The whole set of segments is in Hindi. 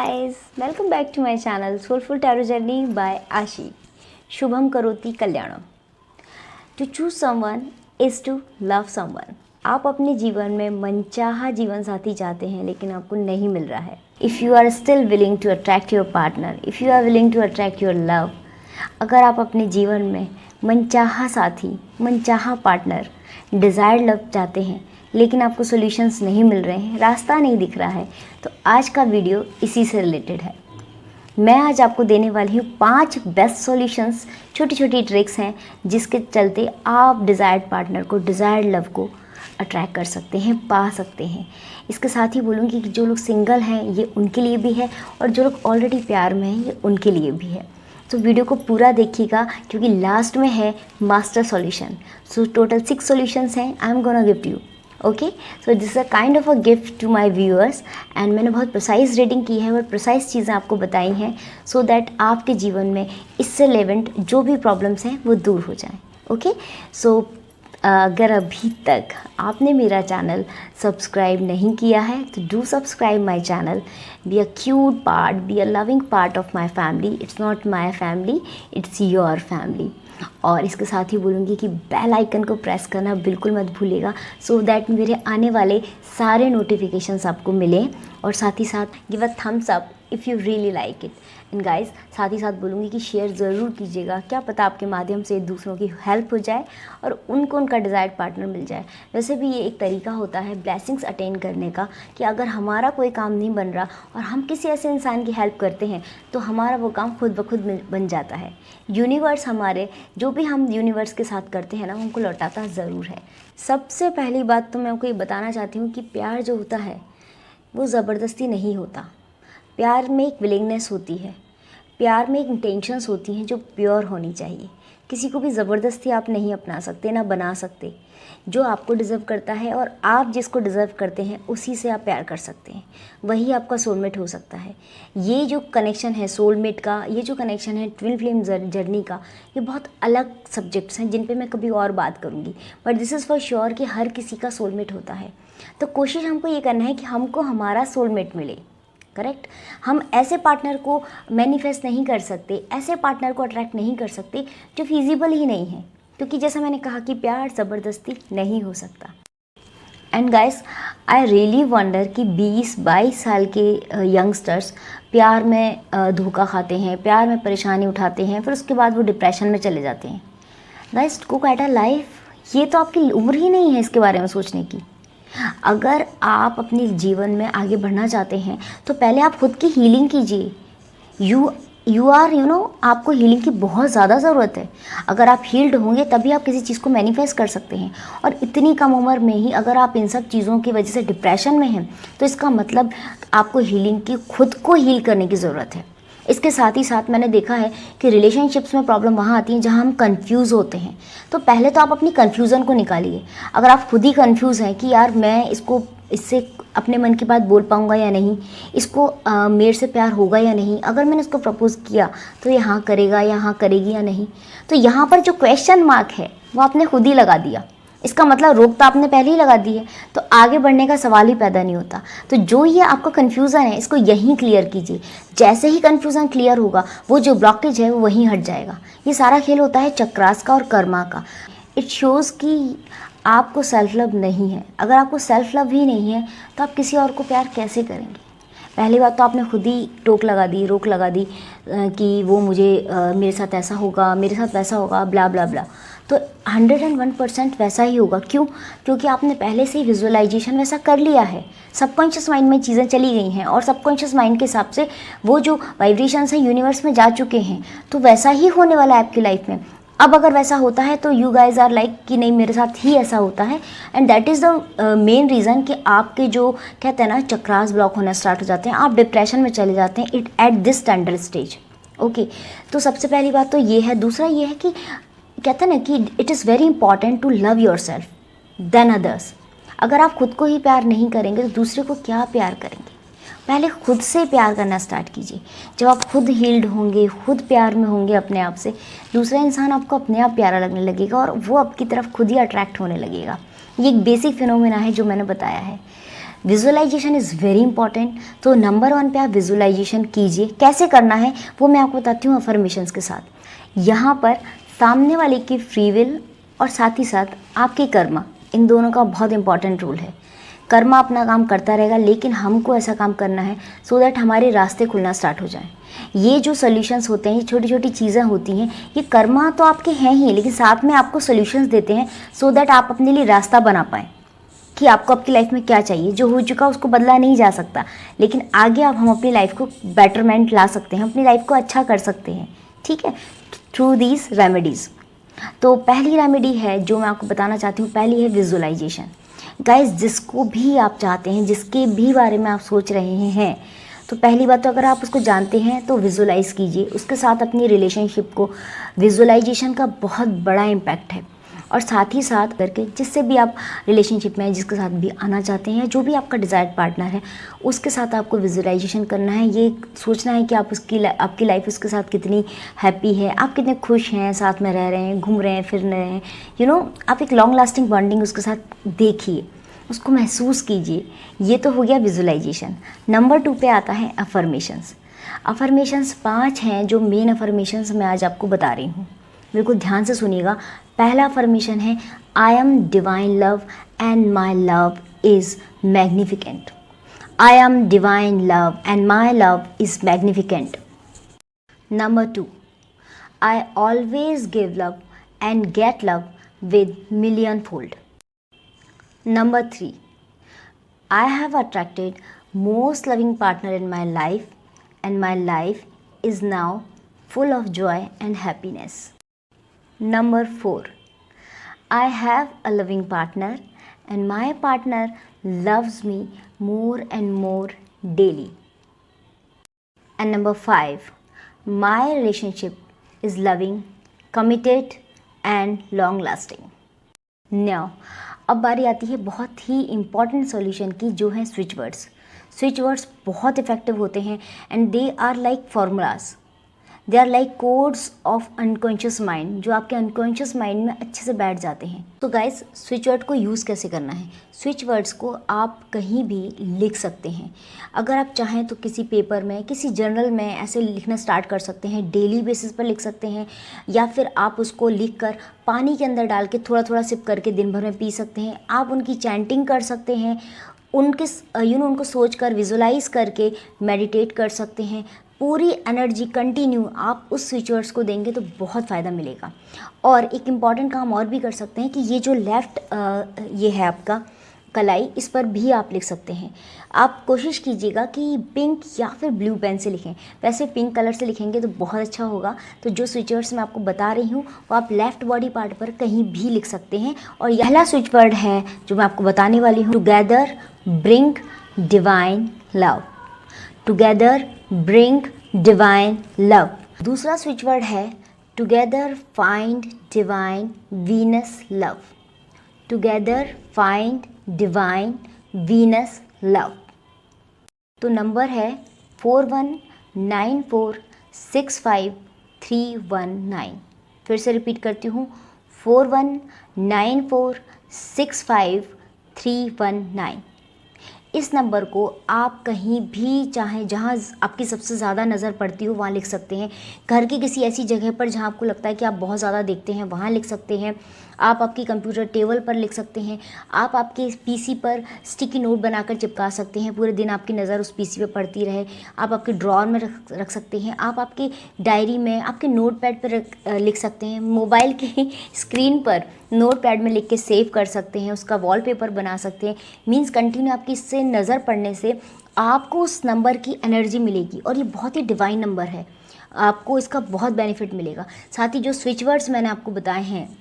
guys, welcome back to my channel Soulful Tarot Journey by Ashi. Shubham Karoti Kalyanam. To choose someone is to love someone. आप अपने जीवन में मनचाहा जीवन साथी चाहते हैं लेकिन आपको नहीं मिल रहा है. If you are still willing to attract your partner, if you are willing to attract your love, अगर आप अपने जीवन में मनचाहा साथी, मनचाहा पार्टनर, डिज़ायर्ड लव चाहते हैं लेकिन आपको सॉल्यूशंस नहीं मिल रहे हैं, रास्ता नहीं दिख रहा है, तो आज का वीडियो इसी से रिलेटेड है. मैं आज आपको देने वाली हूँ 5 बेस्ट सॉल्यूशंस, छोटी छोटी ट्रिक्स हैं जिसके चलते आप डिज़ायर्ड पार्टनर को, डिज़ायर्ड लव को अट्रैक्ट कर सकते हैं, पा सकते हैं. इसके साथ ही बोलूँगी कि जो लोग सिंगल हैं ये उनके लिए भी है और जो लोग ऑलरेडी प्यार में हैं ये उनके लिए भी है. तो वीडियो को पूरा देखिएगा क्योंकि लास्ट में है master solution. So total 6 solutions हैं. I am gonna give to you. Okay, so this is a kind of a gift to my viewers and मैंने बहुत प्रिसाइज रीडिंग की है और प्रिसाइज चीज़ें आपको बताई हैं सो दैट आपके जीवन में इससे रिलेवेंट जो भी प्रॉब्लम्स हैं वो दूर हो जाएं. ओके, सो अगर अभी तक आपने मेरा चैनल सब्सक्राइब नहीं किया है तो do subscribe my channel. Be a cute part, be a loving part of my family. It's not my family, it's your family. और इसके साथ ही बोलूँगी कि बेल आइकन को प्रेस करना बिल्कुल मत भूलिएगा सो दैट मेरे आने वाले सारे नोटिफिकेशंस आपको मिलें. और साथ ही साथ give a thumbs up if you really like it. And guys, साथ ही साथ बोलूँगी कि शेयर ज़रूर कीजिएगा. क्या पता आपके माध्यम से दूसरों की हेल्प हो जाए और उनको उनका डिज़ायर्ड पार्टनर मिल जाए. वैसे भी ये एक तरीका होता है ब्लेसिंग्स अटेन करने का कि अगर हमारा कोई काम नहीं बन रहा और हम किसी ऐसे इंसान की हेल्प करते हैं तो हमारा वो काम खुद ब खुद बन जाता है. यूनिवर्स हमारे जो भी हम यूनिवर्स के साथ करते हैं ना उनको लौटाता ज़रूर है. सबसे पहली बात तो मैं आपको ये बताना चाहती हूँ कि प्यार जो होता है वो ज़बरदस्ती नहीं होता. प्यार में एक विलिंगनेस होती है, प्यार में एक इंटेंशंस होती हैं जो प्योर होनी चाहिए. किसी को भी ज़बरदस्ती आप नहीं अपना सकते, ना बना सकते. जो आपको डिज़र्व करता है और आप जिसको डिज़र्व करते हैं उसी से आप प्यार कर सकते हैं. वही आपका सोलमेट हो सकता है. ये जो कनेक्शन है सोलमेट का, ये जो कनेक्शन है ट्विन फ्लेम जर्नी का, ये बहुत अलग सब्जेक्ट्स हैं जिन पे मैं कभी और बात करूँगी. But this is for sure कि हर किसी का सोलमेट होता है. तो कोशिश हमको ये करना है कि हमको हमारा सोलमेट मिले. करेक्ट. हम ऐसे पार्टनर को मैनिफेस्ट नहीं कर सकते, ऐसे पार्टनर को अट्रैक्ट नहीं कर सकते जो फिजिबल ही नहीं है, क्योंकि जैसा मैंने कहा कि प्यार ज़बरदस्ती नहीं हो सकता. And guys, I really wonder कि 20-22 साल के यंगस्टर्स प्यार में धोखा खाते हैं, प्यार में परेशानी उठाते हैं, फिर उसके बाद वो डिप्रेशन में चले जाते हैं. Guys, go at a life. ये तो आपकी उम्र ही नहीं है इसके बारे में सोचने की. अगर आप अपने जीवन में आगे बढ़ना चाहते हैं तो पहले आप खुद की हीलिंग कीजिए. यू आर आपको हीलिंग की बहुत ज़्यादा ज़रूरत है. अगर आप हील्ड होंगे तभी आप किसी चीज़ को मैनिफेस्ट कर सकते हैं. और इतनी कम उम्र में ही अगर आप इन सब चीज़ों की वजह से डिप्रेशन में हैं तो इसका मतलब आपको हीलिंग की, खुद को हील करने की ज़रूरत है. इसके साथ ही साथ मैंने देखा है कि रिलेशनशिप्स में प्रॉब्लम वहाँ आती है जहाँ हम कंफ्यूज होते हैं. तो पहले तो आप अपनी कन्फ्यूज़न को निकालिए. अगर आप खुद ही कंफ्यूज हैं कि यार मैं इससे अपने मन की बात बोल पाऊँगा या नहीं, इसको मेरे से प्यार होगा या नहीं, अगर मैंने इसको प्रपोज़ किया तो ये हाँ करेगा या हाँ करेगी या नहीं, तो यहाँ पर जो क्वेश्चन मार्क है वो आपने खुद ही लगा दिया. इसका मतलब रोक तो आपने पहले ही लगा दी है, तो आगे बढ़ने का सवाल ही पैदा नहीं होता. तो जो ये आपका कन्फ्यूज़न है इसको यहीं क्लियर कीजिए. जैसे ही कन्फ्यूज़न क्लियर होगा वो जो ब्लॉकेज है वो वहीं हट जाएगा. ये सारा खेल होता है चक्रास का और कर्मा का. इट शोज़ कि आपको सेल्फ लव नहीं है. अगर आपको सेल्फ लव ही नहीं है तो आप किसी और को प्यार कैसे करेंगे. पहली बात तो आपने खुद ही रोक लगा दी कि वो मेरे साथ ऐसा होगा, मेरे साथ वैसा होगा, ब्ला ब्ला ब्ला. तो 101% वैसा ही होगा. क्यों? क्योंकि आपने पहले से ही विजुअलाइजेशन वैसा कर लिया है. सबकॉन्शियस माइंड में चीज़ें चली गई हैं और सबकॉन्शियस माइंड के हिसाब से वो जो वाइब्रेशंस हैं यूनिवर्स में जा चुके हैं. तो वैसा ही होने वाला है आपकी लाइफ में. अब अगर वैसा होता है तो यू गाइज आर लाइक कि नहीं मेरे साथ ही ऐसा होता है. And that is the main reason कि आपके जो कहते हैं ना चक्रास ब्लॉक होना स्टार्ट हो जाते हैं, आप डिप्रेशन में चले जाते हैं it at this standard stage. Okay, तो सबसे पहली बात तो ये है. दूसरा ये है कि कहते हैं ना कि it is very important to love yourself then others. अगर आप खुद को ही प्यार नहीं करेंगे तो दूसरे को क्या प्यार करेंगे. पहले खुद से प्यार करना स्टार्ट कीजिए. जब आप खुद हील्ड होंगे, खुद प्यार में होंगे अपने आप से, दूसरा इंसान आपको अपने आप प्यारा लगने लगेगा और वो आपकी तरफ खुद ही अट्रैक्ट होने लगेगा. ये एक बेसिक फिनोमेना है जो मैंने बताया है. Visualisation is very important. तो नंबर 1 पे आप विजुअलाइजेशन कीजिए। कैसे करना है वो मैं आपको बताती हूँ अफर्मेशंस के साथ। यहाँ पर सामने वाले की फ्री विल और साथ ही साथ आपकी कर्मा, इन दोनों का बहुत इंपॉर्टेंट रोल है। कर्मा अपना काम करता रहेगा, लेकिन हमको ऐसा काम करना है सो दैट हमारे रास्ते खुलना स्टार्ट हो जाएं। ये जो सॉल्यूशंस होते हैं, ये छोटी छोटी चीज़ें होती हैं, ये कर्मा तो आपके हैं ही, लेकिन साथ में आपको सॉल्यूशंस देते हैं सो दैट आप अपने लिए रास्ता बना पाएँ कि आपको आपकी लाइफ में क्या चाहिए। जो हो चुका उसको बदला नहीं जा सकता, लेकिन आगे आप हम अपनी लाइफ को बेटरमेंट ला सकते हैं, अपनी लाइफ को अच्छा कर सकते हैं, ठीक है, थ्रू दीज रेमेडीज़। तो पहली रेमेडी है जो मैं आपको बताना चाहती हूँ, पहली है विजुअलाइजेशन। गाइस, जिसको भी आप चाहते हैं, जिसके भी बारे में आप सोच रहे हैं, तो पहली बात तो अगर आप उसको जानते हैं तो विजुअलाइज कीजिए। उसके साथ अपनी रिलेशनशिप को, विजुअलाइजेशन का बहुत बड़ा इम्पैक्ट है। और साथ ही साथ करके जिससे भी आप रिलेशनशिप में, जिसके साथ भी आना चाहते हैं, जो भी आपका डिज़ायर्ड पार्टनर है, उसके साथ आपको विजुअलाइजेशन करना है। ये सोचना है कि आप आपकी लाइफ उसके साथ कितनी हैप्पी है, आप कितने खुश हैं, साथ में रह रहे हैं, घूम रहे हैं, फिर रहे हैं, आप एक लॉन्ग लास्टिंग बॉन्डिंग उसके साथ देखिए, उसको महसूस कीजिए। ये तो हो गया विजुअलाइजेशन। नंबर 2 पे आता है अफर्मेशंस। अफर्मेशंस 5 हैं जो मेन अफर्मेशंस मैं आज आपको बता रही हूँ। बिल्कुल ध्यान से सुनिएगा। पहला अफर्मेशन है, I am divine love and my love is magnificent. I am divine love and my love is magnificent. Number 2, I always give love and get love with million fold. Number 3, I have attracted most loving partner in my life and my life is now full of joy and happiness. Number 4, I have a loving partner and my partner loves me more and more daily. And number 5, my relationship is loving, committed and long lasting. Now, अब बारी आती है बहुत ही इम्पॉर्टेंट सॉल्यूशन की, जो है स्विच वर्ड्स। स्विच वर्ड्स बहुत इफेक्टिव होते हैं and they are like formulas, they are like codes of unconscious mind, जो आपके अनकॉन्शियस माइंड में अच्छे से बैठ जाते हैं। तो गाइस, स्विच वर्ड को यूज़ कैसे करना है? स्विच वर्ड्स को आप कहीं भी लिख सकते हैं। अगर आप चाहें तो किसी पेपर में, किसी जर्नल में ऐसे लिखना स्टार्ट कर सकते हैं, डेली बेसिस पर लिख सकते हैं, या फिर आप उसको लिख कर पानी के अंदर डाल के थोड़ा थोड़ा सिप करके दिन भर में पी सकते हैं। आप उनकी चैंटिंग कर सकते हैं, उनके उनको सोच कर, विजुलाइज करके मेडिटेट कर सकते हैं। पूरी एनर्जी कंटिन्यू आप उस स्विच वर्ड्स को देंगे तो बहुत फ़ायदा मिलेगा। और एक इम्पॉर्टेंट काम और भी कर सकते हैं कि ये जो लेफ़्ट ये है आपका कलाई, इस पर भी आप लिख सकते हैं। आप कोशिश कीजिएगा कि पिंक या फिर ब्लू पेन से लिखें। वैसे पिंक कलर से लिखेंगे तो बहुत अच्छा होगा। तो जो स्विच वर्ड्स मैं आपको बता रही हूँ वो आप लेफ़्ट बॉडी पार्ट पर कहीं भी लिख सकते हैं। और यह पहला स्विच वर्ड है जो मैं आपको बताने वाली हूँ, together bring divine love. Together bring divine love. दूसरा स्विच वर्ड है, together find divine Venus love. Together find divine Venus love. तो नंबर है 41946531 फिर से रिपीट करती हूँ, 41946531। इस नंबर को आप कहीं भी चाहें, जहाँ आपकी सबसे ज़्यादा नज़र पड़ती हो वहाँ लिख सकते हैं। घर की किसी ऐसी जगह पर जहाँ आपको लगता है कि आप बहुत ज़्यादा देखते हैं, वहाँ लिख सकते हैं। आप आपकी कंप्यूटर टेबल पर लिख सकते हैं। आप आपके पीसी पर स्टिकी नोट बनाकर चिपका सकते हैं, पूरे दिन आपकी नज़र उस पीसी पे पड़ती रहे। आप आपके ड्रॉअर में रख सकते हैं। आप आपकी डायरी में, आपके नोट पैड पर लिख सकते हैं। मोबाइल की स्क्रीन पर नोट पैड में लिख के सेव कर सकते हैं, उसका वॉलपेपर बना सकते हैं। मीन्स कंटिन्यू आपकी इससे नज़र पड़ने से आपको उस नंबर की एनर्जी मिलेगी और ये बहुत ही डिवाइन नंबर है, आपको इसका बहुत बेनिफिट मिलेगा। साथ ही जो स्विच वर्ड्स मैंने आपको बताए हैं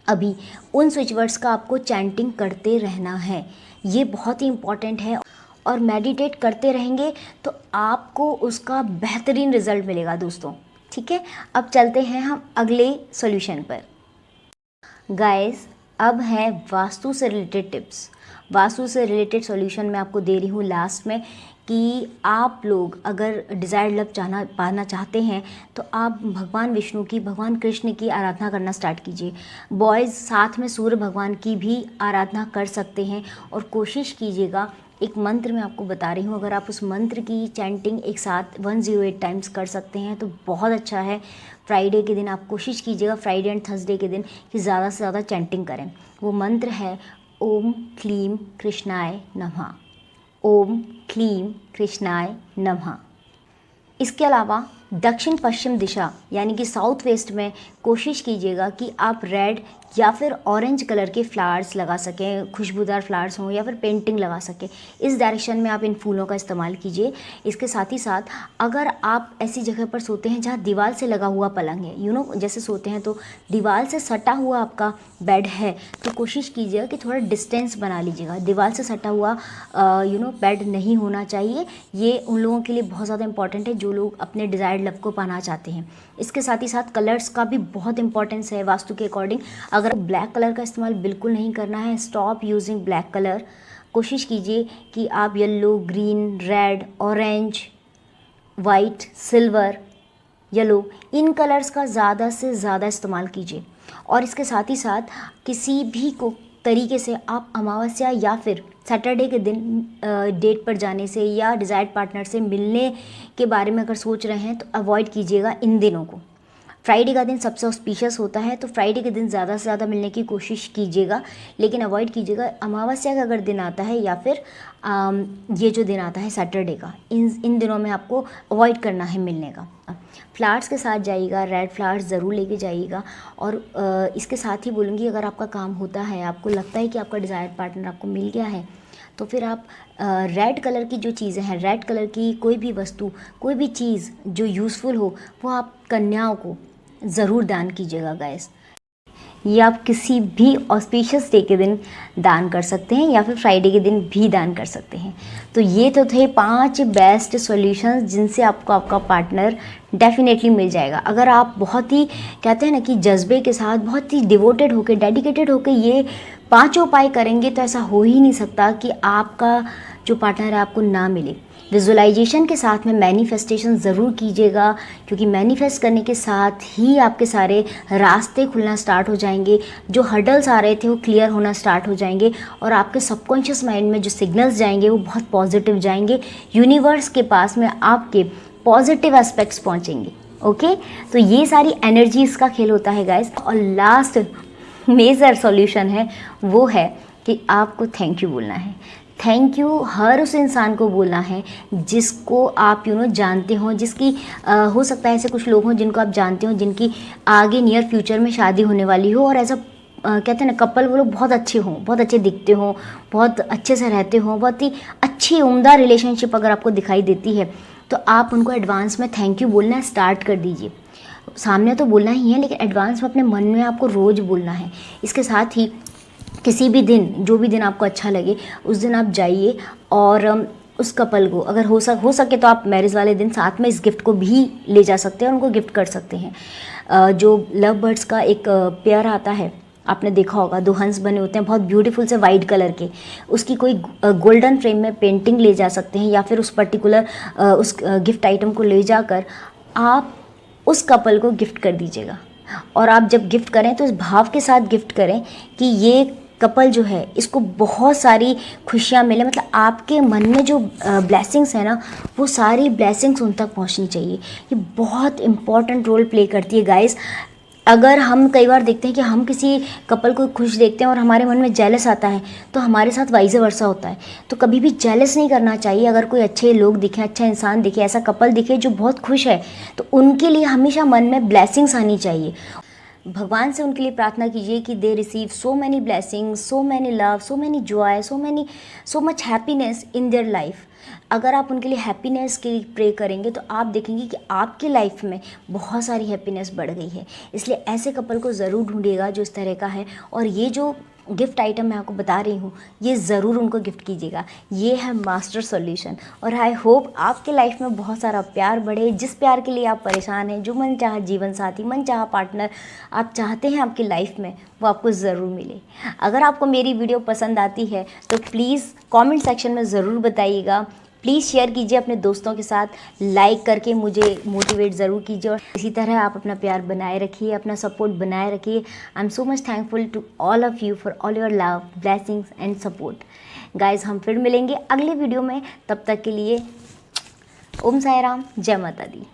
अभी, उन स्विच वर्ड्स का आपको चैंटिंग करते रहना है। ये बहुत ही इम्पॉर्टेंट है और मेडिटेट करते रहेंगे तो आपको उसका बेहतरीन रिजल्ट मिलेगा दोस्तों। ठीक है, अब चलते हैं हम अगले सॉल्यूशन पर। गाइस, अब है वास्तु से रिलेटेड टिप्स। वास्तु से रिलेटेड सॉल्यूशन मैं आपको दे रही हूँ लास्ट में, कि आप लोग अगर डिज़ायर्ड लव पाना चाहते हैं तो आप भगवान विष्णु की, भगवान कृष्ण की आराधना करना स्टार्ट कीजिए। बॉयज़ साथ में सूर्य भगवान की भी आराधना कर सकते हैं और कोशिश कीजिएगा एक मंत्र मैं आपको बता रही हूँ, अगर आप उस मंत्र की चैंटिंग एक साथ 108 टाइम्स कर सकते हैं तो बहुत अच्छा है। फ्राइडे के दिन आप कोशिश कीजिएगा, फ्राइडे एंड थर्सडे के दिन, कि ज़्यादा से ज़्यादा चैंटिंग करें। वो मंत्र है ओम क्लीम कृष्णाय नमः, ओम क्लीम कृष्णाय नमः। इसके अलावा दक्षिण पश्चिम दिशा यानी कि साउथ वेस्ट में कोशिश कीजिएगा कि आप रेड या फिर ऑरेंज कलर के फ्लावर्स लगा सकें, खुशबूदार फ्लावर्स हों या फिर पेंटिंग लगा सकें। इस डायरेक्शन में आप इन फूलों का इस्तेमाल कीजिए। इसके साथ ही साथ अगर आप ऐसी जगह पर सोते हैं जहाँ दीवार से लगा हुआ पलंग है, जैसे सोते हैं तो दीवार से सटा हुआ आपका बेड है, तो कोशिश कीजिएगा कि थोड़ा डिस्टेंस बना लीजिएगा। दीवार से सटा हुआ बेड नहीं होना चाहिए। ये उन लोगों के लिए बहुत ज़्यादा इंपॉर्टेंट है जो लोग अपने डिज़ायर्ड लव को पाना चाहते हैं। इसके साथ ही साथ कलर्स का भी बहुत इंपॉर्टेंस है वास्तु के अकॉर्डिंग। अगर ब्लैक कलर का इस्तेमाल बिल्कुल नहीं करना है, स्टॉप यूजिंग ब्लैक कलर। कोशिश कीजिए कि आप yellow, green, red, orange, white, silver, yellow, इन कलर्स का ज़्यादा से ज़्यादा इस्तेमाल कीजिए। और इसके साथ ही साथ किसी भी को तरीके से आप अमावस्या या फिर सैटरडे के दिन डेट पर जाने से या डिज़ायर्ड पार्टनर से मिलने के बारे में अगर सोच रहे हैं तो अवॉइड कीजिएगा इन दिनों को। फ्राइडे का दिन सबसे ऑस्पिशियस होता है, तो फ्राइडे के दिन ज़्यादा से ज़्यादा मिलने की कोशिश कीजिएगा, लेकिन अवॉइड कीजिएगा अमावस्या का अगर दिन आता है या फिर ये जो दिन आता है सैटरडे का, इन दिनों में आपको अवॉइड करना है मिलने का। फ्लावर्स के साथ जाइएगा, रेड फ्लावर्स ज़रूर लेके जाइएगा। और इसके साथ ही बोलूँगी, अगर आपका काम होता है, आपको लगता है कि आपका डिज़ायर पार्टनर आपको मिल गया है, तो फिर आप रेड कलर की जो चीज़ें हैं, रेड कलर की कोई भी वस्तु, कोई भी चीज़ जो यूज़फुल हो, वो आप कन्याओं को ज़रूर दान कीजिएगा गाइस। ये आप किसी भी ऑस्पिशियस डे के दिन दान कर सकते हैं या फिर फ्राइडे के दिन भी दान कर सकते हैं। तो ये तो थे 5 बेस्ट सॉल्यूशंस जिनसे आपको आपका पार्टनर डेफिनेटली मिल जाएगा। अगर आप बहुत ही कहते हैं ना कि जज्बे के साथ, बहुत ही डिवोटेड होकर, डेडिकेटेड होकर ये 5 उपाय करेंगे तो ऐसा हो ही नहीं सकता कि आपका जो पार्टनर है आपको ना मिले। विजुअलाइजेशन के साथ में मैनिफेस्टेशन ज़रूर कीजिएगा, क्योंकि मैनिफेस्ट करने के साथ ही आपके सारे रास्ते खुलना स्टार्ट हो जाएंगे। जो हर्डल्स आ रहे थे वो क्लियर होना स्टार्ट हो जाएंगे और आपके सबकॉन्शियस माइंड में जो सिग्नल्स जाएंगे वो बहुत पॉजिटिव जाएंगे। यूनिवर्स के पास में आपके पॉजिटिव एस्पेक्ट्स पहुंचेंगे। ओके, तो ये सारी एनर्जीज़ का खेल होता है गाइस। और लास्ट मेजर सॉल्यूशन है वो है कि आपको थैंक यू बोलना है। थैंक यू हर उस इंसान को बोलना है जिसको आप जानते हो, जिसकी हो सकता है ऐसे कुछ लोग हों जिनको आप जानते हो, जिनकी आगे नियर फ्यूचर में शादी होने वाली हो, और ऐसा कहते हैं ना कपल, वो लोग बहुत अच्छे हों, बहुत अच्छे दिखते हों, बहुत अच्छे से रहते हों, बहुत ही अच्छी उम्दा रिलेशनशिप अगर आपको दिखाई देती है, तो आप उनको एडवांस में थैंक यू बोलना स्टार्ट कर दीजिए। सामने तो बोलना ही है, लेकिन एडवांस में अपने मन में आपको रोज़ बोलना है। इसके साथ ही किसी भी दिन, जो भी दिन आपको अच्छा लगे, उस दिन आप जाइए और उस कपल को, अगर हो सके तो आप मैरिज वाले दिन साथ में इस गिफ्ट को भी ले जा सकते हैं, उनको गिफ्ट कर सकते हैं। जो लव बर्ड्स का एक पेयर आता है, आपने देखा होगा, 2 हंस बने होते हैं बहुत ब्यूटीफुल से वाइट कलर के, उसकी कोई गोल्डन फ्रेम में पेंटिंग ले जा सकते हैं, या फिर उस पर्टिकुलर उस गिफ्ट आइटम को ले जाकर आप उस कपल को गिफ्ट कर दीजिएगा। और आप जब गिफ्ट करें तो इस भाव के साथ गिफ्ट करें कि ये कपल जो है इसको बहुत सारी खुशियाँ मिले, मतलब आपके मन में जो ब्लेसिंग्स है ना, वो सारी ब्लेसिंग्स उन तक पहुँचनी चाहिए। ये बहुत इंपॉर्टेंट रोल प्ले करती है गाइस। अगर हम कई बार देखते हैं कि हम किसी कपल को खुश देखते हैं और हमारे मन में जेलस आता है, तो हमारे साथ वाइस वर्सा होता है। तो कभी भी जेलस नहीं करना चाहिए। अगर कोई अच्छे लोग दिखे, अच्छा इंसान दिखे, ऐसा कपल दिखे जो बहुत खुश है, तो उनके लिए हमेशा मन में ब्लेसिंग्स आनी चाहिए। भगवान से उनके लिए प्रार्थना कीजिए कि they receive so many blessings, so many love, so many Joy, so much happiness in their life. अगर आप उनके लिए हैप्पीनेस के लिए प्रे करेंगे तो आप देखेंगे कि आपकी लाइफ में बहुत सारी हैप्पीनेस बढ़ गई है। इसलिए ऐसे कपल को ज़रूर ढूंढिएगा जो इस तरह का है। और ये जो गिफ्ट आइटम मैं आपको बता रही हूँ, ये ज़रूर उनको गिफ्ट कीजिएगा। ये है मास्टर सॉल्यूशन। और आई होप आपके लाइफ में बहुत सारा प्यार बढ़े। जिस प्यार के लिए आप परेशान हैं, जो मन चाहा जीवन साथी, मन चाहा पार्टनर आप चाहते हैं आपकी लाइफ में, वो आपको ज़रूर मिले। अगर आपको मेरी वीडियो पसंद आती है तो प्लीज़ कमेंट सेक्शन में ज़रूर बताइएगा। प्लीज़ शेयर कीजिए अपने दोस्तों के साथ, लाइक करके मुझे मोटिवेट ज़रूर कीजिए। और इसी तरह आप अपना प्यार बनाए रखिए, अपना सपोर्ट बनाए रखिए। I am so much thankful to all of you for all your love, blessings and support. Guys हम फिर मिलेंगे अगले वीडियो में, तब तक के लिए ओम साई राम, जय माता दी।